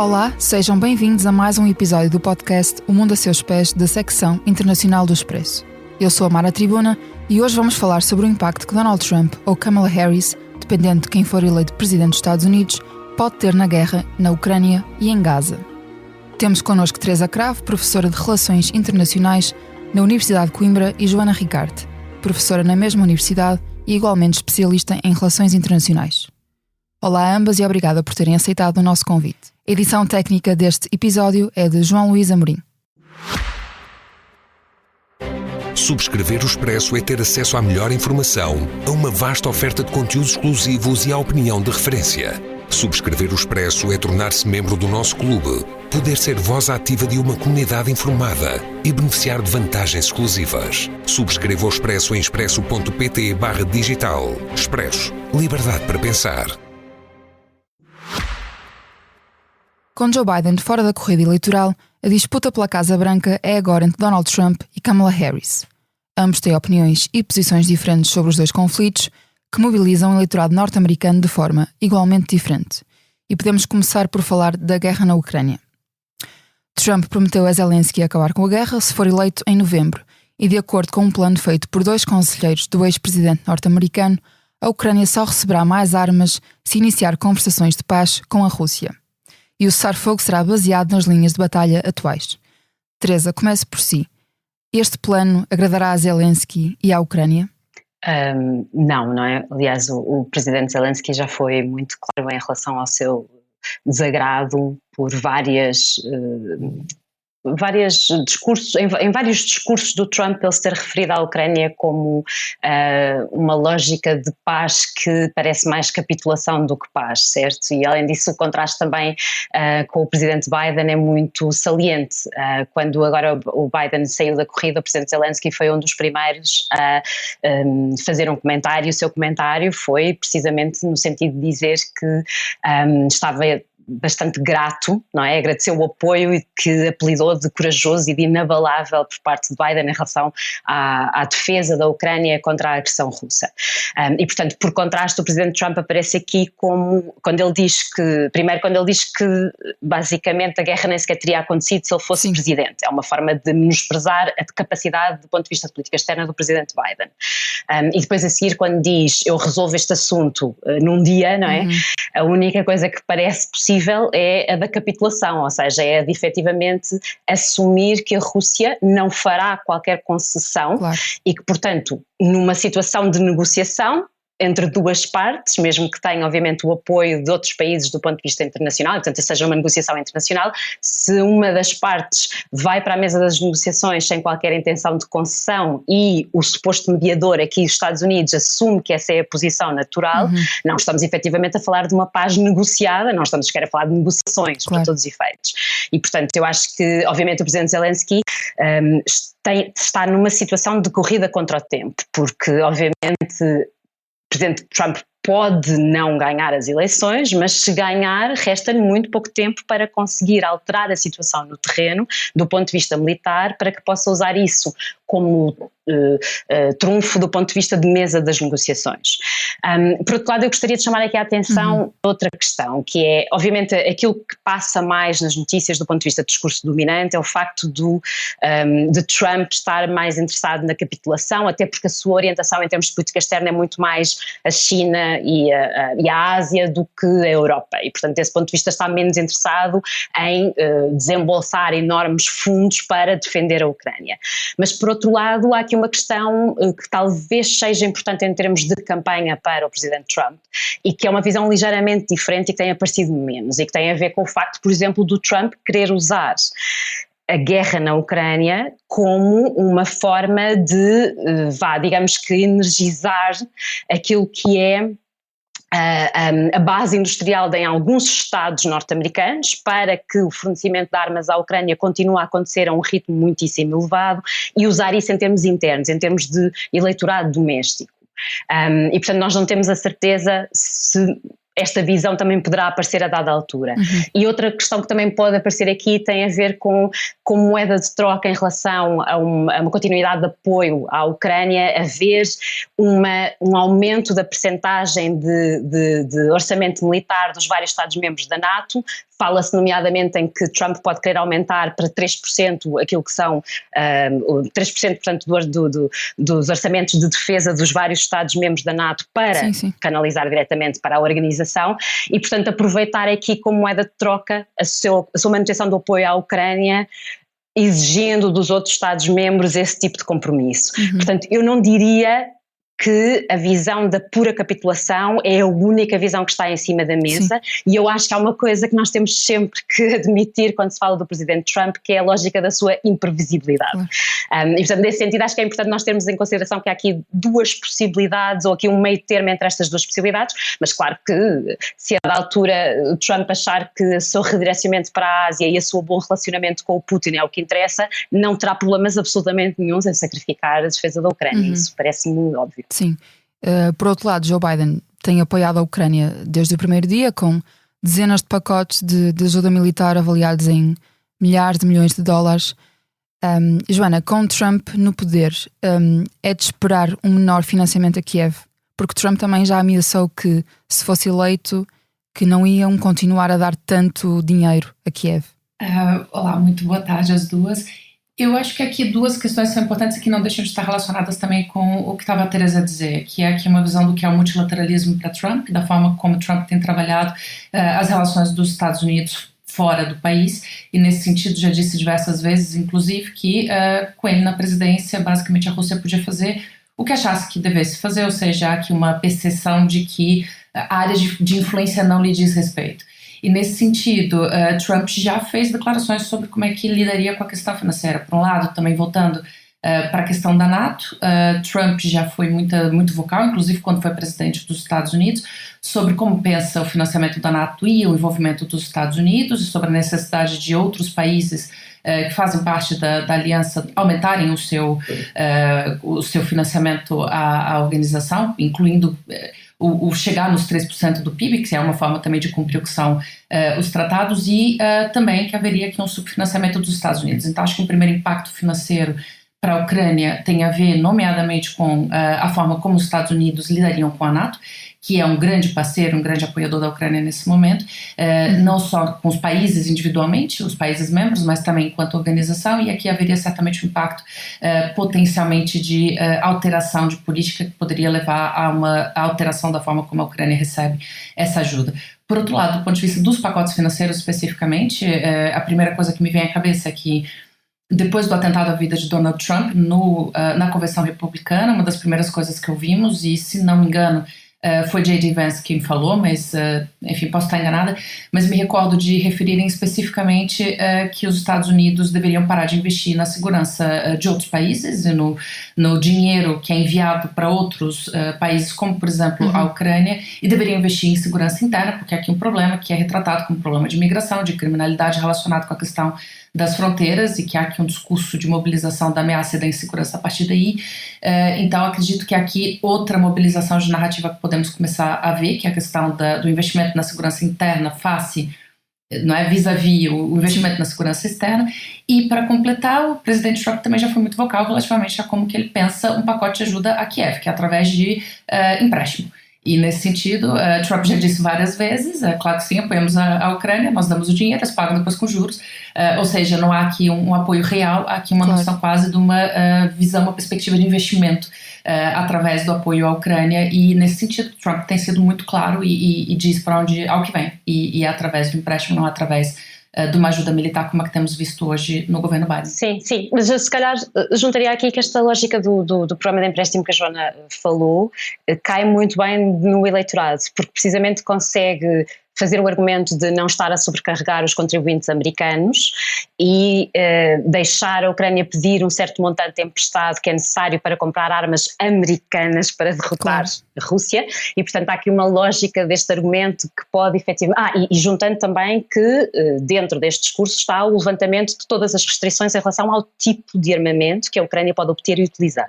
Olá, sejam bem-vindos a mais um episódio do podcast O Mundo a Seus Pés, da secção internacional do Expresso. Eu sou a Mara Tribuna e hoje vamos falar sobre o impacto que Donald Trump ou Kamala Harris, dependendo de quem for eleito presidente dos Estados Unidos, pode ter na guerra na Ucrânia e em Gaza. Temos connosco Teresa Cravo, professora de Relações Internacionais na Universidade de Coimbra, e Joana Ricarte, professora na mesma universidade e igualmente especialista em Relações Internacionais. Olá a ambas e obrigada por terem aceitado o nosso convite. A edição técnica deste episódio é de João Luís Amorim. Subscrever o Expresso é ter acesso à melhor informação, a uma vasta oferta de conteúdos exclusivos e à opinião de referência. Subscrever o Expresso é tornar-se membro do nosso clube, poder ser voz ativa de uma comunidade informada e beneficiar de vantagens exclusivas. Subscreva o Expresso em expresso.pt/digital. Expresso. Liberdade para pensar. Com Joe Biden fora da corrida eleitoral, a disputa pela Casa Branca é agora entre Donald Trump e Kamala Harris. Ambos têm opiniões e posições diferentes sobre os dois conflitos, que mobilizam o eleitorado norte-americano de forma igualmente diferente. E podemos começar por falar da guerra na Ucrânia. Trump prometeu a Zelensky acabar com a guerra se for eleito em novembro, e de acordo com um plano feito por 2 conselheiros do ex-presidente norte-americano, a Ucrânia só receberá mais armas se iniciar conversações de paz com a Rússia. E o cessar-fogo será baseado nas linhas de batalha atuais. Teresa, comece por si. Este plano agradará a Zelensky e à Ucrânia? Não é? Aliás, o presidente Zelensky já foi muito claro em relação ao seu desagrado por vários discursos do Trump, ele se ter referido à Ucrânia como uma lógica de paz que parece mais capitulação do que paz, certo? E além disso o contraste também com o presidente Biden é muito saliente. Quando agora o Biden saiu da corrida, o presidente Zelensky foi um dos primeiros a fazer um comentário. O seu comentário foi precisamente no sentido de dizer que estava bastante grato, não é? Agradeceu o apoio e que apelidou de corajoso e de inabalável por parte de Biden em relação à defesa da Ucrânia contra a agressão russa. E portanto, por contraste, o presidente Trump aparece aqui como, quando ele diz que basicamente a guerra nem sequer teria acontecido se ele fosse presidente. É uma forma de menosprezar a capacidade do ponto de vista de política externa do presidente Biden. E depois a seguir, quando diz eu resolvo este assunto num dia, não é? A única coisa que parece possível é a da capitulação, ou seja, é de efetivamente assumir que a Rússia não fará qualquer concessão, claro, e que, portanto, numa situação de negociação entre duas partes, mesmo que tenha obviamente o apoio de outros países do ponto de vista internacional, portanto seja uma negociação internacional, se uma das partes vai para a mesa das negociações sem qualquer intenção de concessão e o suposto mediador aqui, os Estados Unidos, assume que essa é a posição natural, não estamos efetivamente a falar de uma paz negociada, não estamos sequer a falar de negociações, claro, para todos os efeitos. E portanto eu acho que obviamente o presidente Zelensky está numa situação de corrida contra o tempo, porque obviamente o presidente Trump pode não ganhar as eleições, mas se ganhar, resta-lhe muito pouco tempo para conseguir alterar a situação no terreno, do ponto de vista militar, para que possa usar isso como trunfo do ponto de vista de mesa das negociações. Por outro lado, eu gostaria de chamar aqui a atenção a outra questão, que é, obviamente, aquilo que passa mais nas notícias do ponto de vista do discurso dominante é o facto de Trump estar mais interessado na capitulação, até porque a sua orientação em termos de política externa é muito mais a China e a Ásia do que a Europa, e portanto desse ponto de vista está menos interessado em desembolsar enormes fundos para defender a Ucrânia. Mas por outro lado há aqui uma questão que talvez seja importante em termos de campanha para o presidente Trump e que é uma visão ligeiramente diferente e que tem aparecido menos e que tem a ver com o facto, por exemplo, do Trump querer usar a guerra na Ucrânia como uma forma de, digamos que energizar aquilo que é a base industrial em alguns estados norte-americanos para que o fornecimento de armas à Ucrânia continue a acontecer a um ritmo muitíssimo elevado e usar isso em termos internos, em termos de eleitorado doméstico. E portanto nós não temos a certeza se esta visão também poderá aparecer a dada altura. E outra questão que também pode aparecer aqui tem a ver com moeda de troca em relação a uma continuidade de apoio à Ucrânia, haver um aumento da percentagem de orçamento militar dos vários Estados-membros da NATO Fala-se nomeadamente em que Trump pode querer aumentar para 3% aquilo que são 3%, portanto, dos orçamentos de defesa dos vários Estados-membros da NATO para canalizar diretamente para a organização e, portanto, aproveitar aqui como moeda de troca a sua manutenção do apoio à Ucrânia, exigindo dos outros Estados-membros esse tipo de compromisso. Portanto, eu não diria que a visão da pura capitulação é a única visão que está em cima da mesa. E eu acho que há uma coisa que nós temos sempre que admitir quando se fala do presidente Trump, que é a lógica da sua imprevisibilidade. E portanto, nesse sentido, acho que é importante nós termos em consideração que há aqui duas possibilidades, ou aqui um meio termo entre estas duas possibilidades, mas claro que se a da altura o Trump achar que o seu redirecionamento para a Ásia e o seu bom relacionamento com o Putin é o que interessa, não terá problemas absolutamente nenhums em sacrificar a defesa da Ucrânia. Isso parece-me óbvio. Sim. Por outro lado, Joe Biden tem apoiado a Ucrânia desde o primeiro dia, com dezenas de pacotes de ajuda militar avaliados em milhares de milhões de dólares. Joana, com Trump no poder, é de esperar um menor financiamento a Kiev? Porque Trump também já ameaçou que, se fosse eleito, que não iam continuar a dar tanto dinheiro a Kiev. Olá, muito boa tarde às duas. Eu acho que aqui duas questões são importantes e que não deixam de estar relacionadas também com o que estava a Teresa a dizer, que é aqui uma visão do que é o multilateralismo para Trump, da forma como Trump tem trabalhado as relações dos Estados Unidos fora do país, e nesse sentido já disse diversas vezes, inclusive, que com ele na presidência, basicamente a Rússia podia fazer o que achasse que devesse fazer, ou seja, há aqui uma percepção de que a área de influência não lhe diz respeito. E nesse sentido, Trump já fez declarações sobre como é que lidaria com a questão financeira. Por um lado, também voltando para a questão da NATO, Trump já foi muito vocal, inclusive quando foi presidente dos Estados Unidos, sobre como pensa o financiamento da NATO e o envolvimento dos Estados Unidos, e sobre a necessidade de outros países que fazem parte da aliança aumentarem o seu financiamento à organização, incluindo o chegar nos 3% do PIB, que é uma forma também de cumprir o que são os tratados, e também que haveria aqui um subfinanciamento dos Estados Unidos. Então acho que o primeiro impacto financeiro para a Ucrânia tem a ver, nomeadamente, com a forma como os Estados Unidos lidariam com a NATO, que é um grande parceiro, um grande apoiador da Ucrânia nesse momento, não só com os países individualmente, os países membros, mas também enquanto organização, e aqui haveria certamente um impacto potencialmente de alteração de política que poderia levar a uma alteração da forma como a Ucrânia recebe essa ajuda. Por outro lado, do ponto de vista dos pacotes financeiros especificamente, a primeira coisa que me vem à cabeça é que depois do atentado à vida de Donald Trump, na convenção republicana, uma das primeiras coisas que ouvimos, e se não me engano, foi J.D. Vance quem falou, mas enfim, posso estar enganada, mas me recordo de referirem especificamente que os Estados Unidos deveriam parar de investir na segurança de outros países e no dinheiro que é enviado para outros países, como por exemplo a Ucrânia, e deveriam investir em segurança interna, porque há aqui um problema que é retratado como um problema de migração, de criminalidade relacionado com a questão das fronteiras, e que há aqui um discurso de mobilização da ameaça e da insegurança a partir daí. Então acredito que aqui outra mobilização de narrativa que podemos começar a ver, que é a questão do investimento na segurança interna face, não é, vis-à-vis o investimento na segurança externa. E para completar, o presidente Trump também já foi muito vocal relativamente a como que ele pensa um pacote de ajuda a Kiev, que é através de empréstimo. E nesse sentido, Trump já disse várias vezes, claro que sim, apoiamos a Ucrânia, nós damos o dinheiro, eles pagam depois com juros, ou seja, não há aqui um apoio real, há aqui uma noção quase de uma visão, uma perspectiva de investimento através do apoio à Ucrânia, e nesse sentido Trump tem sido muito claro e diz para onde ao que vem, e é através do empréstimo, não através de uma ajuda militar como a que temos visto hoje no governo Biden. Sim, mas eu se calhar juntaria aqui que esta lógica do programa de empréstimo que a Joana falou cai muito bem no eleitorado, porque precisamente consegue fazer o argumento de não estar a sobrecarregar os contribuintes americanos e deixar a Ucrânia pedir um certo montante emprestado que é necessário para comprar armas americanas para derrotar a Rússia, e portanto há aqui uma lógica deste argumento que pode efetivamente... e juntando também que dentro deste discurso está o levantamento de todas as restrições em relação ao tipo de armamento que a Ucrânia pode obter e utilizar.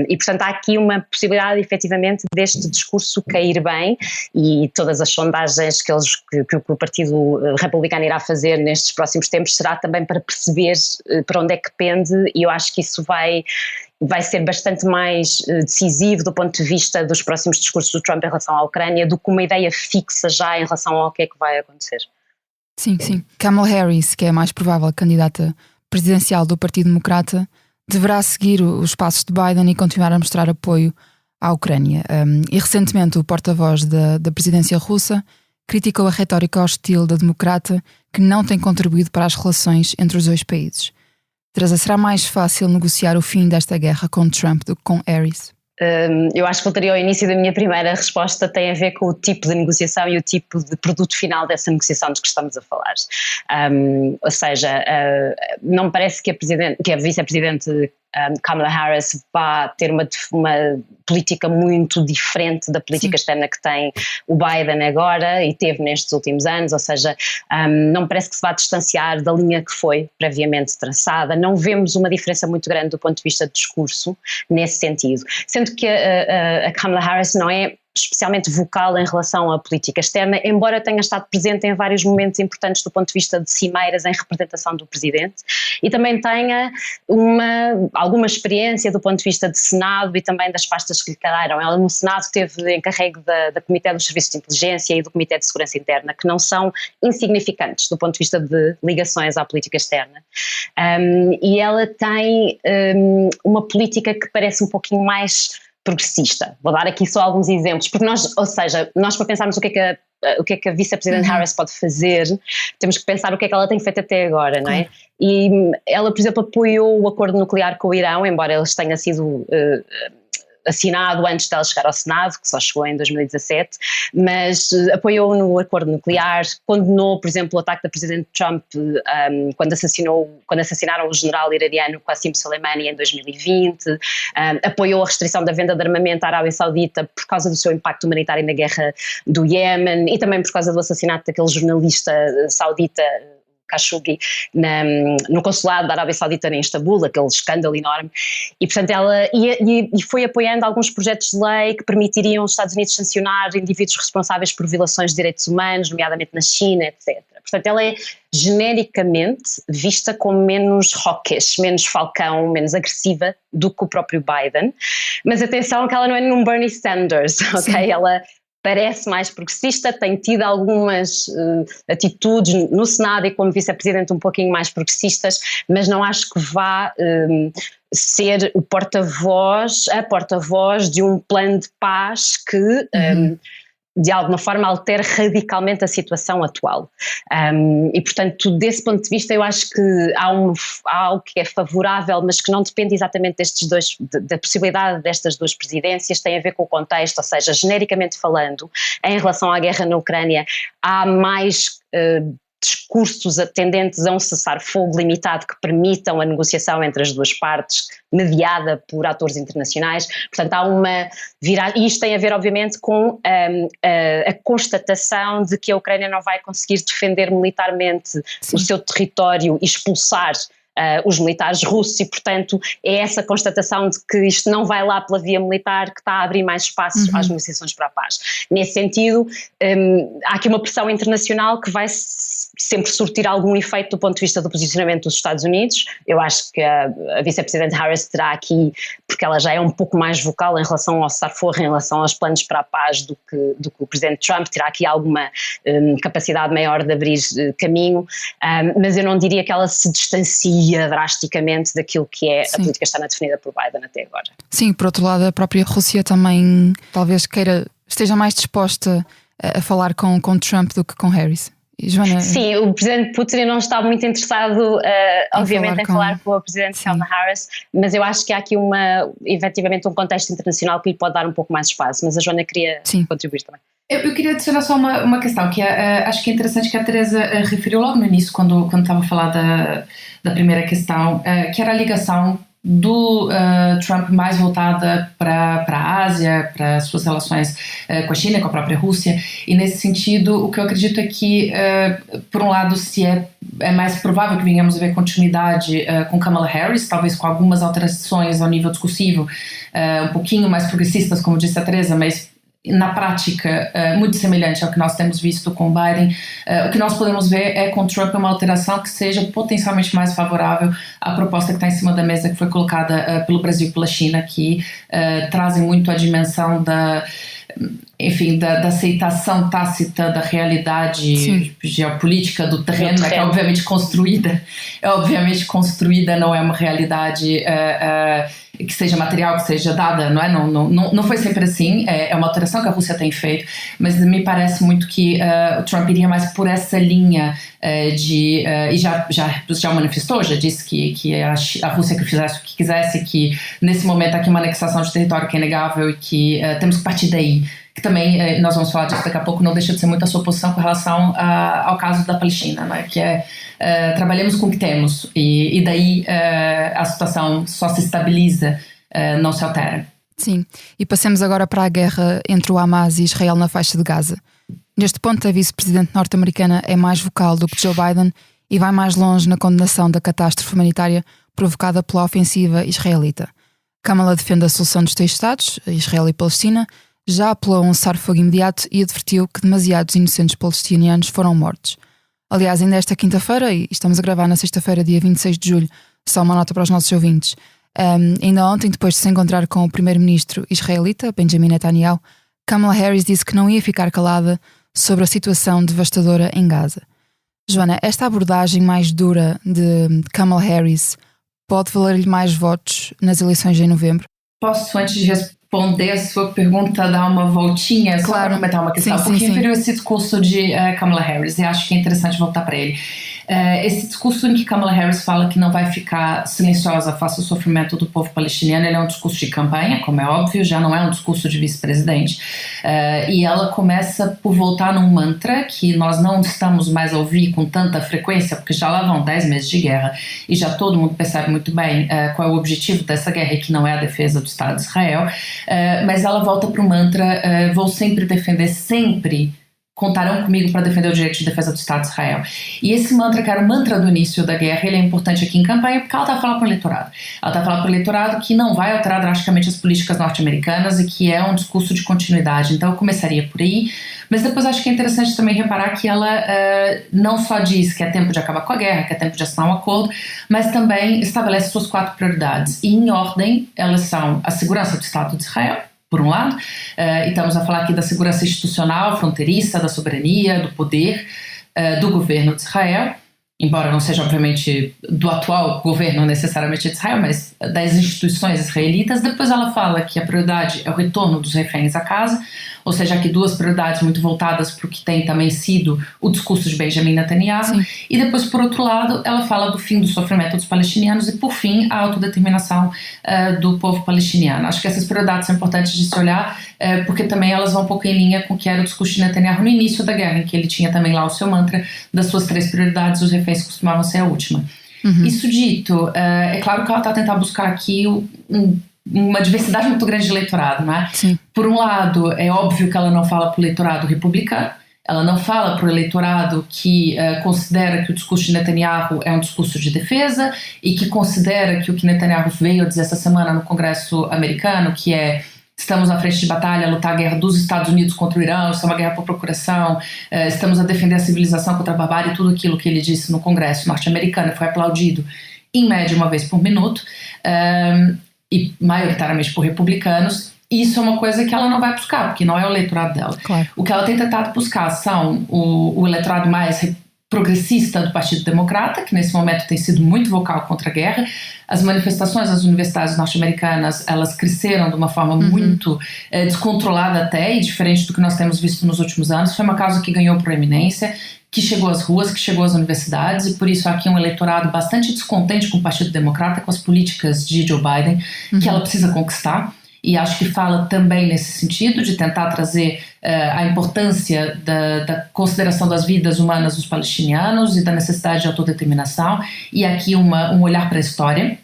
E portanto há aqui uma possibilidade efetivamente deste discurso cair bem, e todas as sondagens que o Partido Republicano irá fazer nestes próximos tempos será também para perceber para onde é que pende, e eu acho que isso vai ser bastante mais decisivo do ponto de vista dos próximos discursos do Trump em relação à Ucrânia do que uma ideia fixa já em relação ao que é que vai acontecer. Sim, sim. Kamala Harris, que é a mais provável candidata presidencial do Partido Democrata, deverá seguir os passos de Biden e continuar a mostrar apoio à Ucrânia. E recentemente o porta-voz da presidência russa criticou a retórica hostil da democrata que não tem contribuído para as relações entre os dois países. Teresa, será mais fácil negociar o fim desta guerra com Trump do que com Harris? Eu acho que voltaria ao início da minha primeira resposta, tem a ver com o tipo de negociação e o tipo de produto final dessa negociação de que estamos a falar. Ou seja, não me parece que a vice-presidente Kamala Harris vá ter uma política muito diferente da política externa que tem o Biden agora e teve nestes últimos anos, ou seja, não me parece que se vá distanciar da linha que foi previamente traçada. Não vemos uma diferença muito grande do ponto de vista de discurso nesse sentido, sendo que a Kamala Harris não é especialmente vocal em relação à política externa, embora tenha estado presente em vários momentos importantes do ponto de vista de cimeiras em representação do presidente, e também tenha alguma experiência do ponto de vista de Senado e também das pastas que lhe caíram. Ela no Senado teve encarregue da Comitê dos Serviços de Inteligência e do Comitê de Segurança Interna, que não são insignificantes do ponto de vista de ligações à política externa. E ela tem uma política que parece um pouquinho mais progressista. Vou dar aqui só alguns exemplos, porque nós para pensarmos o que é que a vice-presidente Harris pode fazer, temos que pensar o que é que ela tem feito até agora, não é? E ela, por exemplo, apoiou o acordo nuclear com o Irão, embora ele tenha sido assinado antes dela chegar ao Senado, que só chegou em 2017, mas apoiou no acordo nuclear, condenou, por exemplo, o ataque da presidente Trump quando assassinaram o general iraniano Qasem Soleimani em 2020, apoiou a restrição da venda de armamento à Arábia Saudita por causa do seu impacto humanitário na guerra do Iémen e também por causa do assassinato daquele jornalista saudita Khashoggi no consulado da Arábia Saudita em Istambul, aquele escândalo enorme, e portanto ela e foi apoiando alguns projetos de lei que permitiriam os Estados Unidos sancionar indivíduos responsáveis por violações de direitos humanos, nomeadamente na China, etc. Portanto ela é genericamente vista como menos hawkish, menos falcão, menos agressiva do que o próprio Biden, mas atenção que ela não é num Bernie Sanders, ok? Sim. Ela parece mais progressista, tem tido algumas atitudes no Senado e como vice-presidente um pouquinho mais progressistas, mas não acho que vá ser a porta-voz de um plano de paz que de alguma forma altere radicalmente a situação atual. E portanto, desse ponto de vista eu acho que há algo que é favorável, mas que não depende exatamente da possibilidade destas duas presidências, tem a ver com o contexto, ou seja, genericamente falando, em relação à guerra na Ucrânia, há mais discursos tendentes a um cessar-fogo limitado que permitam a negociação entre as duas partes, mediada por atores internacionais. Portanto, há e isto tem a ver, obviamente, com a constatação de que a Ucrânia não vai conseguir defender militarmente o seu território e expulsar os militares russos e, portanto, é essa constatação de que isto não vai lá pela via militar que está a abrir mais espaços às negociações para a paz. Nesse sentido, há aqui uma pressão internacional que vai sempre surtir algum efeito do ponto de vista do posicionamento dos Estados Unidos. Eu acho que a vice-presidente Harris terá aqui, porque ela já é um pouco mais vocal em relação ao cessar-fogo, em relação aos planos para a paz do que o presidente Trump, terá aqui alguma capacidade maior de abrir caminho, mas eu não diria que ela se distancia drasticamente daquilo que é a política externa definida por Biden até agora. Sim, por outro lado, a própria Rússia também talvez esteja mais disposta a falar com Trump do que com Harris. Joana, sim, o presidente Putin não está muito interessado, obviamente, em falar com a presidente Kamala Harris, mas eu acho que há aqui efetivamente um contexto internacional que lhe pode dar um pouco mais espaço, mas a Joana queria contribuir também. Eu queria adicionar só uma questão, que acho que é interessante, que a Teresa referiu logo no início, quando estava a falar da primeira questão, que era a ligação do Trump mais voltada para a Ásia, para suas relações com a China, com a própria Rússia, e nesse sentido o que eu acredito é que, por um lado, se é mais provável que venhamos a ver continuidade com Kamala Harris, talvez com algumas alterações ao nível discursivo, um pouquinho mais progressistas, como disse a Teresa, mas na prática, muito semelhante ao que nós temos visto com Biden. O que nós podemos ver é com Trump uma alteração que seja potencialmente mais favorável à proposta que está em cima da mesa, que foi colocada pelo Brasil e pela China, que trazem muito a dimensão da aceitação tácita da realidade geopolítica do terreno, que é obviamente construída, não é uma realidade que seja material, que seja dada, não foi sempre assim, é uma alteração que a Rússia tem feito, mas me parece muito que o Trump iria mais por essa linha e já manifestou, já disse que a Rússia que fizesse o que quisesse, que nesse momento aqui uma anexação de território que é inegável e que temos que partir daí, que também, nós vamos falar disso daqui a pouco, não deixa de ser muito a sua posição com relação ao caso da Palestina, que é trabalhemos com o que temos e daí a situação só se estabiliza, não se altera. Sim, e passemos agora para a guerra entre o Hamas e Israel na faixa de Gaza. Neste ponto, a vice-presidente norte-americana é mais vocal do que Joe Biden e vai mais longe na condenação da catástrofe humanitária provocada pela ofensiva israelita. Kamala defende a solução dos dois Estados, Israel e Palestina, já apelou a um cessar-fogo imediato e advertiu que demasiados inocentes palestinianos foram mortos. Aliás, ainda esta quinta-feira, e estamos a gravar na sexta-feira, dia 26 de julho, só uma nota para os nossos ouvintes, ainda ontem, depois de se encontrar com o primeiro-ministro israelita, Benjamin Netanyahu, Kamala Harris disse que não ia ficar calada sobre a situação devastadora em Gaza. Joana, esta abordagem mais dura de Kamala Harris pode valer-lhe mais votos nas eleições em novembro? Posso, antes de responder a sua pergunta, dar uma voltinha, claro, só para comentar uma questão, porque referiu esse discurso de Kamala Harris, e acho que é interessante voltar para ele. Esse discurso em que Kamala Harris fala que não vai ficar silenciosa face ao sofrimento do povo palestiniano, ele é um discurso de campanha, como é óbvio, já não é um discurso de vice-presidente, e ela começa por voltar num mantra que nós não estamos mais a ouvir com tanta frequência, porque já lá vão 10 meses de guerra, e já todo mundo percebe muito bem qual é o objetivo dessa guerra, e que não é a defesa do Estado de Israel, mas ela volta para o mantra, vou sempre defender, sempre contarão comigo para defender o direito de defesa do Estado de Israel. E esse mantra, que era o mantra do início da guerra, ele é importante aqui em campanha porque ela está falando para o eleitorado. Ela está falando para o eleitorado que não vai alterar drasticamente as políticas norte-americanas e que é um discurso de continuidade. Então eu começaria por aí, mas depois acho que é interessante também reparar que ela não só diz que é tempo de acabar com a guerra, que é tempo de assinar um acordo, mas também estabelece suas 4 prioridades. E em ordem, elas são a segurança do Estado de Israel, por um lado, e estamos a falar aqui da segurança institucional, fronteiriça, da soberania, do poder do governo de Israel, embora não seja obviamente do atual governo necessariamente de Israel, mas das instituições israelitas. Depois ela fala que a prioridade é o retorno dos reféns a casa, ou seja, aqui 2 prioridades muito voltadas para o que tem também sido o discurso de Benjamin Netanyahu. Sim. E depois, por outro lado, ela fala do fim do sofrimento dos palestinianos e, por fim, a autodeterminação do povo palestiniano. Acho que essas prioridades são importantes de se olhar, porque também elas vão um pouco em linha com o que era o discurso de Netanyahu no início da guerra, em que ele tinha também lá o seu mantra das suas 3 prioridades, os reféns costumavam ser a última. Uhum. Isso dito, é claro que ela está tentando buscar aqui uma diversidade muito grande de eleitorado, não é? Sim. Por um lado, é óbvio que ela não fala para o eleitorado republicano, ela não fala para o eleitorado que considera que o discurso de Netanyahu é um discurso de defesa e que considera que o que Netanyahu veio dizer essa semana no Congresso americano, que é estamos à frente de batalha a lutar a guerra dos Estados Unidos contra o Irã, isso é uma guerra por procuração, estamos a defender a civilização contra a barbárie, tudo aquilo que ele disse no Congresso norte-americano foi aplaudido em média 1 vez por minuto, e maioritariamente por republicanos. Isso é uma coisa que ela não vai buscar, porque não é o eleitorado dela. Claro. O que ela tem tentado buscar são o eleitorado mais progressista do Partido Democrata, que nesse momento tem sido muito vocal contra a guerra. As manifestações nas universidades norte-americanas, elas cresceram de uma forma muito descontrolada até, e diferente do que nós temos visto nos últimos anos. Foi uma causa que ganhou proeminência, que chegou às ruas, que chegou às universidades, e por isso há aqui um eleitorado bastante descontente com o Partido Democrata, com as políticas de Joe Biden, que ela precisa conquistar. E acho que fala também nesse sentido de tentar trazer a importância da consideração das vidas humanas dos palestinianos e da necessidade de autodeterminação, e aqui um olhar para a história.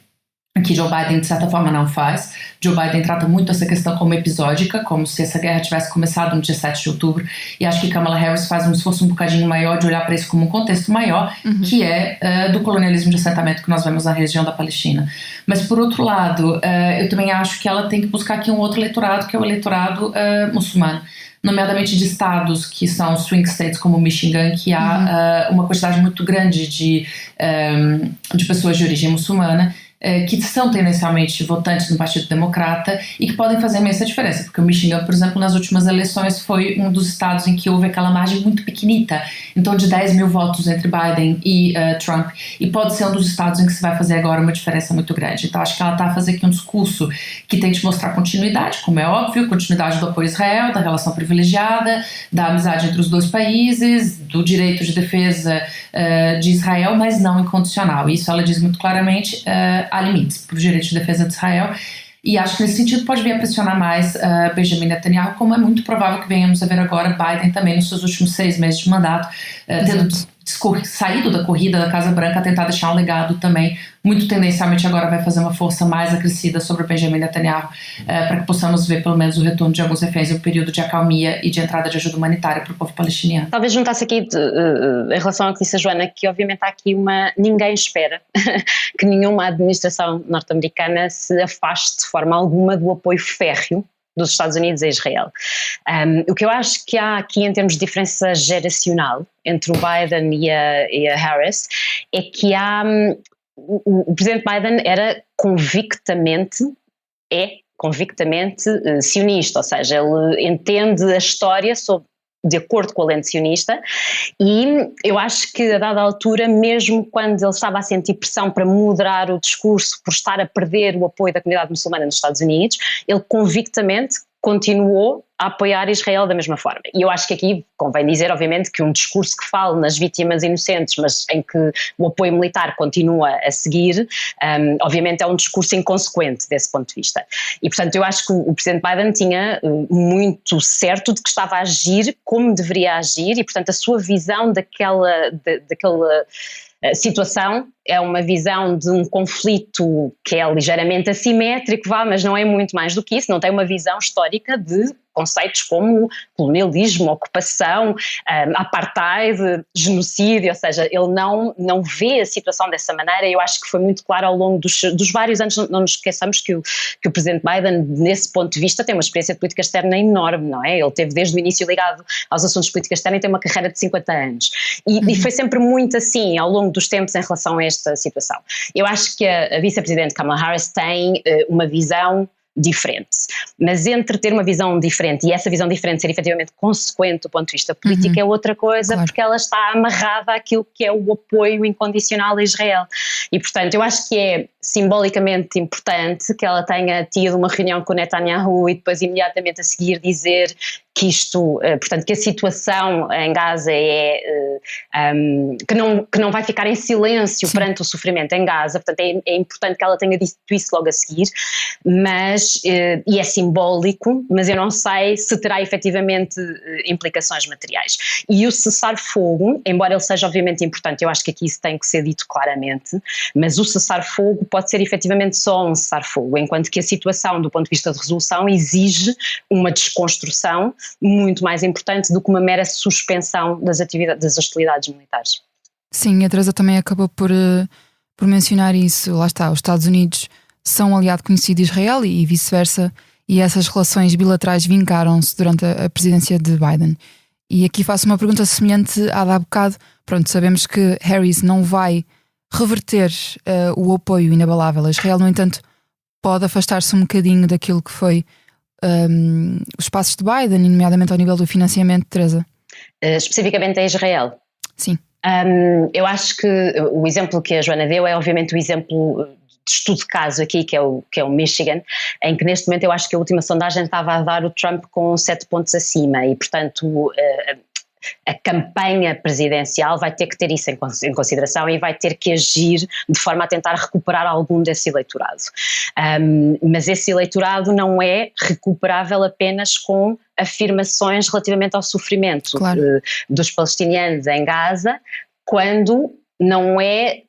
que Joe Biden de certa forma não faz. Joe Biden trata muito essa questão como episódica, como se essa guerra tivesse começado no dia 7 de outubro, e acho que Kamala Harris faz um esforço um bocadinho maior de olhar para isso como um contexto maior, que é do colonialismo de assentamento que nós vemos na região da Palestina. Mas por outro lado, eu também acho que ela tem que buscar aqui um outro eleitorado, que é o eleitorado muçulmano, nomeadamente de estados que são swing states como Michigan, que há uma quantidade muito grande de pessoas de origem muçulmana, que são tendencialmente votantes no Partido Democrata e que podem fazer imensa diferença, porque o Michigan, por exemplo, nas últimas eleições foi um dos estados em que houve aquela margem muito pequenita, então de 10 mil votos entre Biden e Trump, e pode ser um dos estados em que se vai fazer agora uma diferença muito grande. Então acho que ela está a fazer aqui um discurso que tente mostrar continuidade, como é óbvio, continuidade do apoio a Israel, da relação privilegiada, da amizade entre os dois países, do direito de defesa de Israel, mas não incondicional. Isso ela diz muito claramente. Há limites para o direito de defesa de Israel, e acho que nesse sentido pode vir a pressionar mais Benjamin Netanyahu, como é muito provável que venhamos a ver agora Biden também nos seus últimos 6 meses de mandato, tendo saído da corrida da Casa Branca, a tentar deixar um legado também, muito tendencialmente agora vai fazer uma força mais acrescida sobre Benjamin Netanyahu, para que possamos ver pelo menos o retorno de alguns reféns e um período de acalmia e de entrada de ajuda humanitária para o povo palestiniano. Talvez juntasse aqui, em relação ao que disse a Joana, que obviamente há aqui ninguém espera que nenhuma administração norte-americana se afaste de forma alguma do apoio férreo dos Estados Unidos a Israel. O que eu acho que há aqui em termos de diferença geracional entre o Biden e a Harris é que o presidente Biden era convictamente sionista, ou seja, ele entende a história de acordo com a lente sionista, e eu acho que a dada altura, mesmo quando ele estava a sentir pressão para moderar o discurso por estar a perder o apoio da comunidade muçulmana nos Estados Unidos, ele convictamente continuou a apoiar Israel da mesma forma. E eu acho que aqui convém dizer, obviamente, que um discurso que fale nas vítimas inocentes, mas em que o apoio militar continua a seguir, obviamente é um discurso inconsequente desse ponto de vista. E, portanto, eu acho que o presidente Biden tinha muito certo de que estava a agir como deveria agir e, portanto, a sua visão daquela situação é uma visão de um conflito que é ligeiramente assimétrico, mas não é muito mais do que isso, não tem uma visão histórica de conceitos como colonialismo, ocupação, apartheid, genocídio, ou seja, ele não vê a situação dessa maneira. Eu acho que foi muito claro ao longo dos vários anos. Não nos esqueçamos que o presidente Biden, nesse ponto de vista, tem uma experiência de política externa enorme, não é? Ele teve desde o início ligado aos assuntos de política externa e tem uma carreira de 50 anos. E foi sempre muito assim ao longo dos tempos em relação a esta situação. Eu acho que a vice-presidente Kamala Harris tem uma visão diferente, mas entre ter uma visão diferente e essa visão diferente ser efetivamente consequente do ponto de vista político é outra coisa, claro. Porque ela está amarrada àquilo que é o apoio incondicional a Israel e, portanto, eu acho que é simbolicamente importante que ela tenha tido uma reunião com Netanyahu e depois imediatamente a seguir dizer que isto, portanto, que a situação em Gaza que não vai ficar em silêncio perante o sofrimento em Gaza, portanto é importante que ela tenha dito isso logo a seguir, mas, e é simbólico, mas eu não sei se terá efetivamente implicações materiais. E o cessar-fogo, embora ele seja obviamente importante, eu acho que aqui isso tem que ser dito claramente, mas o cessar-fogo pode ser efetivamente só um cessar-fogo, enquanto que a situação do ponto de vista de resolução exige uma desconstrução muito mais importante do que uma mera suspensão das hostilidades militares. Sim, a Teresa também acabou por mencionar isso. Lá está, os Estados Unidos são um aliado conhecido de Israel e vice-versa, e essas relações bilaterais vincaram-se durante a presidência de Biden. E aqui faço uma pergunta semelhante à da há bocado. Pronto, sabemos que Harris não vai reverter o apoio inabalável a Israel, no entanto, pode afastar-se um bocadinho daquilo que foi os passos de Biden, nomeadamente ao nível do financiamento, Teresa? Especificamente a Israel? Sim. Eu acho que o exemplo que a Joana deu é obviamente o exemplo de estudo de caso aqui, que é o Michigan, em que neste momento eu acho que a última sondagem estava a dar o Trump com 7 pontos acima e, portanto, a campanha presidencial vai ter que ter isso em consideração e vai ter que agir de forma a tentar recuperar algum desse eleitorado. Mas esse eleitorado não é recuperável apenas com afirmações relativamente ao sofrimento, claro, dos palestinianos em Gaza, quando não é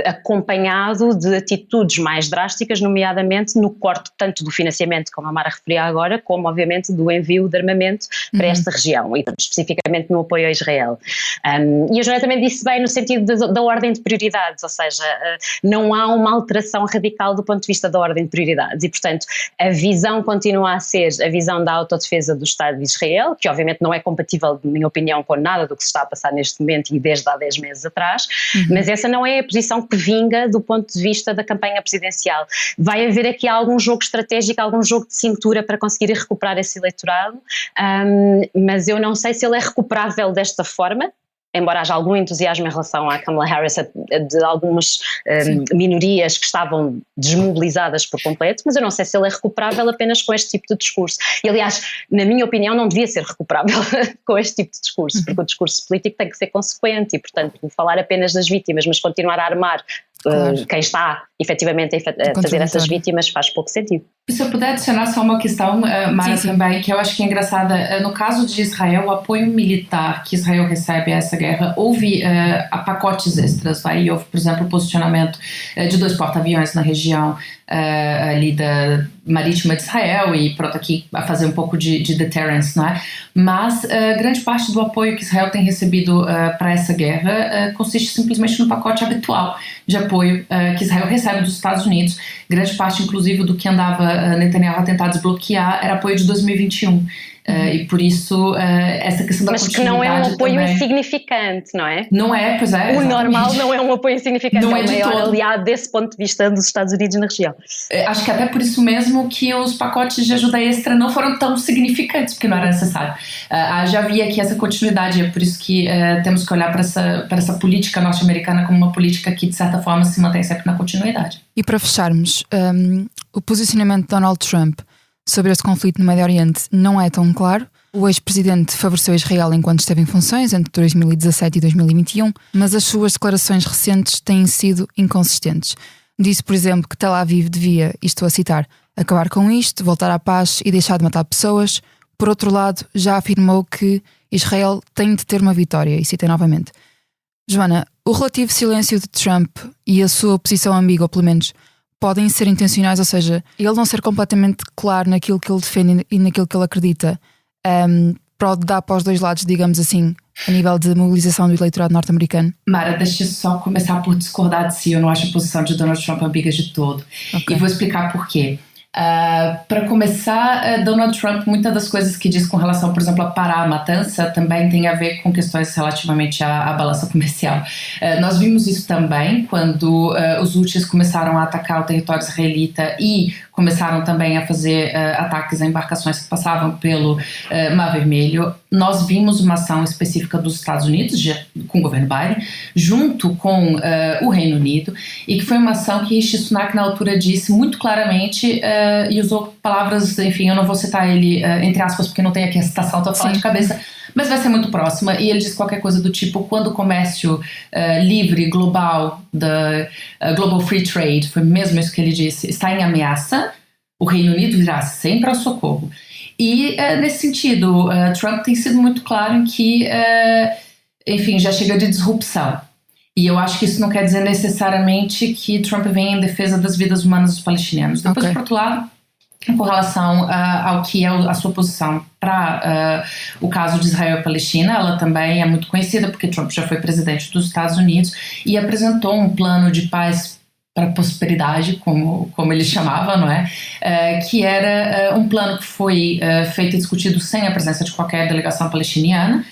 acompanhado de atitudes mais drásticas, nomeadamente no corte tanto do financiamento, como a Mara referia agora, como obviamente do envio de armamento para esta região, e especificamente no apoio a Israel. E a Joana também disse bem no sentido da ordem de prioridades, ou seja, não há uma alteração radical do ponto de vista da ordem de prioridades, e portanto a visão continua a ser a visão da autodefesa do Estado de Israel, que obviamente não é compatível, na minha opinião, com nada do que se está a passar neste momento e desde há 10 meses atrás, mas essa não é a posição que vinga do ponto de vista da campanha presidencial. Vai haver aqui algum jogo estratégico, algum jogo de cintura para conseguir recuperar esse eleitorado, mas eu não sei se ele é recuperável desta forma, embora haja algum entusiasmo em relação à Kamala Harris, de algumas minorias que estavam desmobilizadas por completo, mas eu não sei se ele é recuperável apenas com este tipo de discurso. E aliás, na minha opinião, não devia ser recuperável com este tipo de discurso, porque o discurso político tem que ser consequente e, portanto, falar apenas das vítimas, mas continuar a armar quem está efetivamente a fazer essas vítimas faz pouco sentido. Se eu puder adicionar só uma questão, Mara, também, que eu acho que é engraçada. No caso de Israel, o apoio militar que Israel recebe a essa guerra, houve pacotes extras, e houve, por exemplo, o posicionamento de 2 porta-aviões na região ali da marítima de Israel e pronto, aqui a fazer um pouco de deterrence, não é? Mas grande parte do apoio que Israel tem recebido para essa guerra consiste simplesmente no pacote habitual de apoio que Israel recebe dos Estados Unidos. Grande parte, inclusive, do que andava Netanyahu a tentar desbloquear era apoio de 2021. E por isso essa questão da mas continuidade. Mas que não é um apoio também insignificante, não é? Não é, pois é. O normal não é um apoio insignificante, não é o maior aliado desse ponto de vista dos Estados Unidos na região. Acho que até por isso mesmo que os pacotes de ajuda extra não foram tão significantes, porque não era necessário. Já havia aqui essa continuidade, é por isso que temos que olhar para essa política norte-americana como uma política que, de certa forma, se mantém sempre na continuidade. E para fecharmos, o posicionamento de Donald Trump sobre este conflito no Médio Oriente não é tão claro. O ex-presidente favoreceu Israel enquanto esteve em funções entre 2017 e 2021, mas as suas declarações recentes têm sido inconsistentes. Disse, por exemplo, que Tel Aviv devia, e estou a citar, acabar com isto, voltar à paz e deixar de matar pessoas. Por outro lado, já afirmou que Israel tem de ter uma vitória, e citei novamente. Joana, o relativo silêncio de Trump e a sua posição ambígua, pelo menos, podem ser intencionais, ou seja, ele não ser completamente claro naquilo que ele defende e naquilo que ele acredita, pode dar para os dois lados, digamos assim, a nível de mobilização do eleitorado norte-americano? Mara, deixa eu só começar por discordar de si. Eu não acho a posição de Donald Trump ambígua de todo. Okay. E vou explicar por quê. Para começar, Donald Trump, muitas das coisas que diz com relação, por exemplo, a parar a matança, também tem a ver com questões relativamente à balança comercial. Nós vimos isso também quando os Houthis começaram a atacar o território israelita e começaram também a fazer ataques a embarcações que passavam pelo Mar Vermelho. Nós vimos uma ação específica dos Estados Unidos, com o governo Biden, junto com o Reino Unido, e que foi uma ação que Rishi Sunak, na altura, disse muito claramente e usou palavras, enfim, eu não vou citar ele entre aspas, porque não tem aqui a citação, estou falando de cabeça, mas vai ser muito próxima, e ele diz qualquer coisa do tipo: quando o comércio livre, global, da Global Free Trade, foi mesmo isso que ele disse, está em ameaça, o Reino Unido virá sempre ao socorro. E nesse sentido, Trump tem sido muito claro em que, enfim, já chega de disrupção. E eu acho que isso não quer dizer necessariamente que Trump vem em defesa das vidas humanas dos palestinianos. Depois, por outro lado, com relação ao que é a sua posição para o caso de Israel e Palestina, ela também é muito conhecida, porque Trump já foi presidente dos Estados Unidos e apresentou um plano de paz para a prosperidade, como ele chamava, não é? Que era um plano que foi feito e discutido sem a presença de qualquer delegação palestiniana.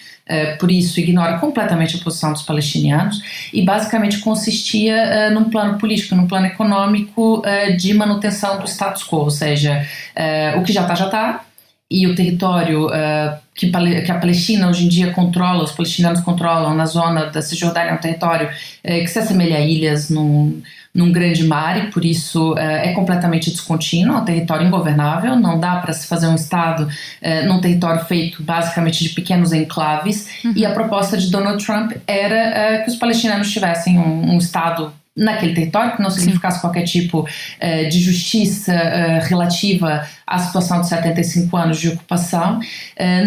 Por isso ignora completamente a posição dos palestinianos e basicamente consistia num plano político, num plano econômico de manutenção do status quo, ou seja, o que já está, e o território que a Palestina hoje em dia controla, os palestinianos controlam na zona da Cisjordânia, é um território que se assemelha a ilhas num grande mar, e por isso é completamente descontínuo, é um território ingovernável, não dá para se fazer um Estado num território feito basicamente de pequenos enclaves, e a proposta de Donald Trump era que os palestinianos tivessem um Estado naquele território, que não significasse qualquer tipo de justiça relativa à situação de 75 anos de ocupação,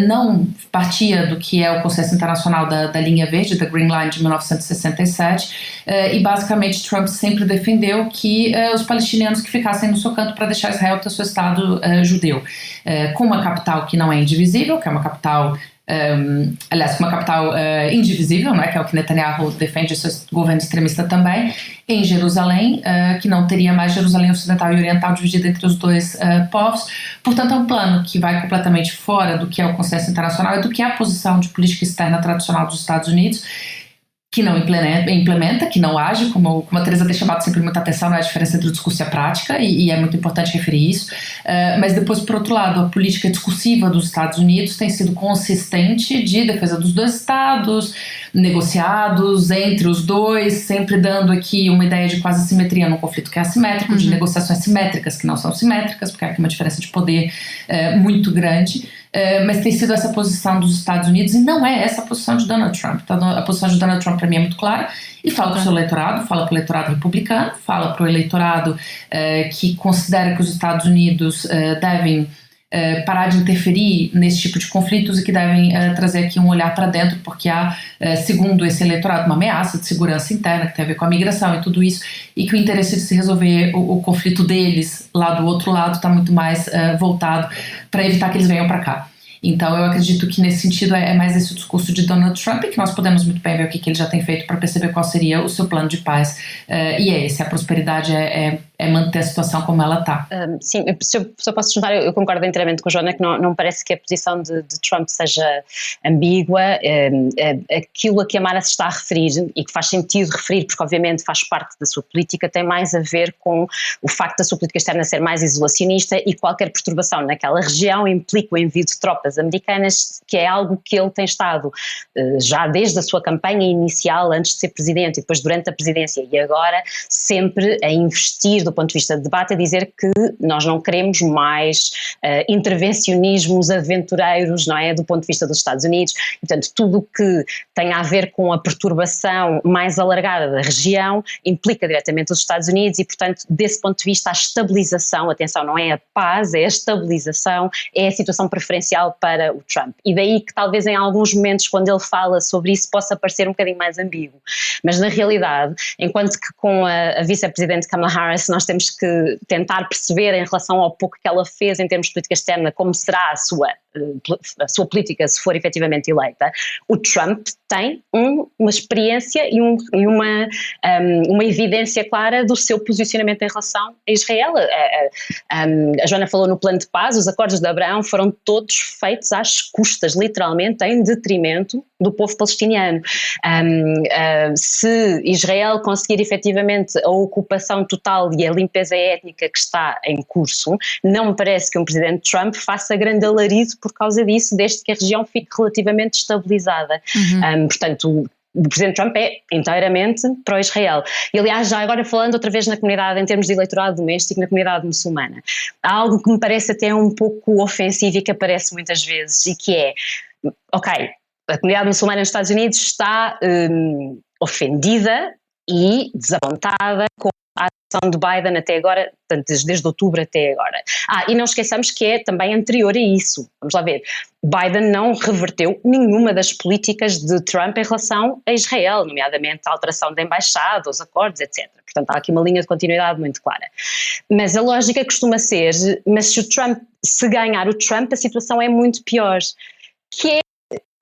não partia do que é o Consenso Internacional da Linha Verde, da Green Line de 1967, e basicamente Trump sempre defendeu que os palestinianos que ficassem no seu canto para deixar Israel ter seu Estado judeu, com uma capital que não é indivisível, que é uma capital uma capital indivisível, né, que é o que Netanyahu defende, seu governo extremista também, em Jerusalém, que não teria mais Jerusalém Ocidental e Oriental dividida entre os dois povos. Portanto, é um plano que vai completamente fora do que é o consenso internacional e do que é a posição de política externa tradicional dos Estados Unidos, que não implementa, que não age, como a Teresa tem chamado sempre muita atenção, não é a diferença entre o discurso e a prática, e é muito importante referir isso. Mas depois, por outro lado, a política discursiva dos Estados Unidos tem sido consistente de defesa dos dois estados, negociados entre os dois, sempre dando aqui uma ideia de quase simetria num conflito que é assimétrico, de negociações simétricas que não são simétricas, porque há aqui uma diferença de poder muito grande. Mas tem sido essa posição dos Estados Unidos e não é essa a posição de Donald Trump. Então, a posição de Donald Trump para mim é muito clara e fala para o seu eleitorado, fala para o eleitorado republicano, fala para o eleitorado que considera que os Estados Unidos devem parar de interferir nesse tipo de conflitos e que devem trazer aqui um olhar para dentro, porque há, segundo esse eleitorado, uma ameaça de segurança interna que tem a ver com a migração e tudo isso, e que o interesse de se resolver o conflito deles lá do outro lado está muito mais voltado para evitar que eles venham para cá. Então eu acredito que nesse sentido é mais esse discurso de Donald Trump, e que nós podemos muito bem ver o que ele já tem feito para perceber qual seria o seu plano de paz, e é esse, a prosperidade é manter a situação como ela está. Sim, se eu posso juntar, eu concordo inteiramente com o Joana, que não parece que a posição de Trump seja ambígua. Aquilo a que a Mara se está a referir, e que faz sentido referir, porque obviamente faz parte da sua política, tem mais a ver com o facto da sua política externa ser mais isolacionista, e qualquer perturbação naquela região implica o envio de tropas americanas, que é algo que ele tem estado já desde a sua campanha inicial, antes de ser presidente, e depois durante a presidência e agora, sempre a investir do ponto de vista de debate, a dizer que nós não queremos mais intervencionismos aventureiros, não é, do ponto de vista dos Estados Unidos. Portanto, tudo o que tem a ver com a perturbação mais alargada da região implica diretamente os Estados Unidos, e portanto, desse ponto de vista, a estabilização, atenção, não é a paz, é a estabilização, é a situação preferencial para o Trump. E daí que talvez em alguns momentos, quando ele fala sobre isso, possa parecer um bocadinho mais ambíguo. Mas na realidade, enquanto que com a vice-presidente Kamala Harris nós temos que tentar perceber, em relação ao pouco que ela fez em termos de política externa, como será a sua política se for efetivamente eleita, o Trump tem uma experiência e uma evidência clara do seu posicionamento em relação a Israel. A Joana falou no plano de paz, os acordos de Abraão foram todos feitos às custas, literalmente, em detrimento do povo palestiniano. Se Israel conseguir efetivamente a ocupação total e a limpeza étnica que está em curso, não me parece que um presidente Trump faça grande alarido por causa disso, desde que a região fique relativamente estabilizada. Portanto, o presidente Trump é inteiramente pró-Israel. E aliás, já agora falando outra vez na comunidade, em termos de eleitorado doméstico, na comunidade muçulmana, há algo que me parece até um pouco ofensivo e que aparece muitas vezes, e que é, ok, a comunidade muçulmana nos Estados Unidos está ofendida e desapontada com a ação de Biden até agora, portanto, desde outubro até agora. E não esqueçamos que é também anterior a isso. Vamos lá ver. Biden não reverteu nenhuma das políticas de Trump em relação a Israel, nomeadamente a alteração da embaixada, os acordos, etc. Portanto, há aqui uma linha de continuidade muito clara. Mas a lógica costuma ser, mas se ganhar o Trump, a situação é muito pior.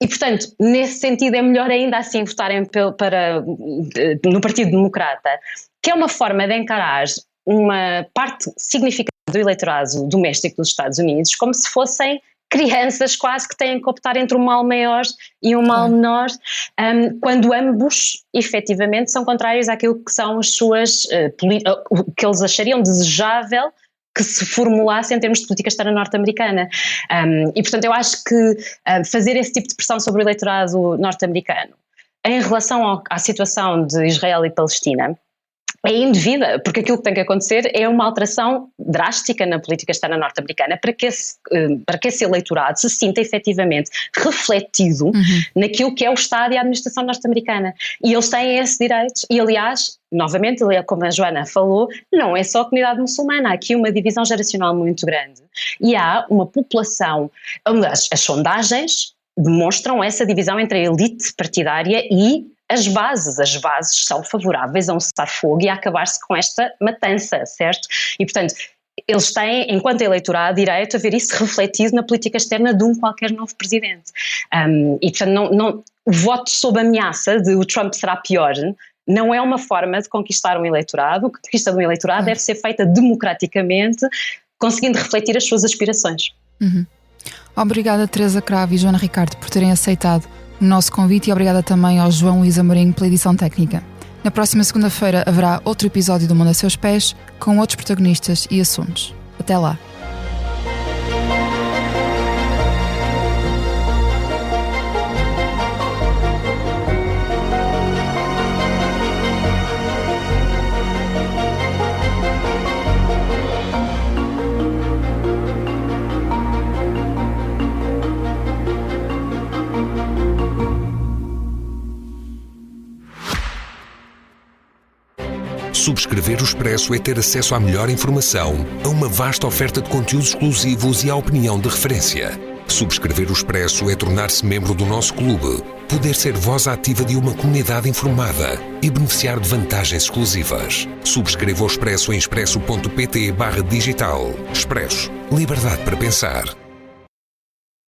E, portanto, nesse sentido é melhor ainda assim votarem no Partido Democrata, que é uma forma de encarar uma parte significativa do eleitorado doméstico dos Estados Unidos como se fossem crianças quase que têm que optar entre um mal maior e um mal menor, quando ambos efetivamente são contrários àquilo que são as suas o que eles achariam desejável que se formulasse em termos de política externa norte-americana. E portanto eu acho que fazer esse tipo de pressão sobre o eleitorado norte-americano em relação à situação de Israel e Palestina é indevida, porque aquilo que tem que acontecer é uma alteração drástica na política externa norte-americana para que esse eleitorado se sinta efetivamente refletido naquilo que é o Estado e a administração norte-americana. E eles têm esse direito. E, aliás, novamente, como a Joana falou, não é só a comunidade muçulmana, há aqui uma divisão geracional muito grande. E há uma população, as sondagens demonstram essa divisão entre a elite partidária e as bases são favoráveis a um cessar-fogo e a acabar-se com esta matança, certo? E, portanto, eles têm, enquanto eleitorado, direito a ver isso refletido na política externa de qualquer novo presidente. E, portanto, o voto sob ameaça de o Trump será pior não é uma forma de conquistar um eleitorado. A conquista de um eleitorado deve ser feita democraticamente, conseguindo refletir as suas aspirações. Obrigada, Teresa Cravo e Joana Ricardo, por terem aceitado o nosso convite, e obrigada também ao João Luís Amorim pela edição técnica. Na próxima segunda-feira haverá outro episódio do Mundo a Seus Pés, com outros protagonistas e assuntos. Até lá! Subscrever o Expresso é ter acesso à melhor informação, a uma vasta oferta de conteúdos exclusivos e à opinião de referência. Subscrever o Expresso é tornar-se membro do nosso clube, poder ser voz ativa de uma comunidade informada e beneficiar de vantagens exclusivas. Subscreva o Expresso em expresso.pt/digital. Expresso. Liberdade para pensar.